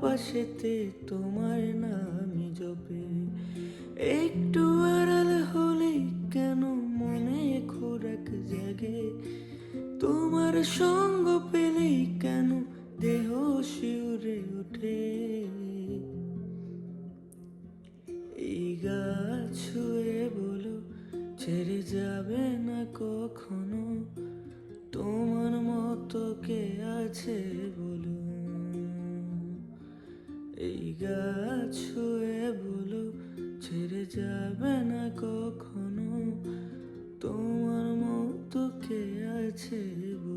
পাশেতে তোমার নামই জপে। একটু আড়াল হলেই কেন মনে খোরাক জাগে, তোমার সঙ্গ পেলেই কেন দেহ শিউরে ওঠে। এই গাছ ছুঁয়ে বলো ছেড়ে যাবে না কখনো, তোমার মতো কে আছে বলো। এই গাছ ছুঁয়ে বলো ছেড়ে যাবে না কখনো, তোমার মতো কে আছে বলো।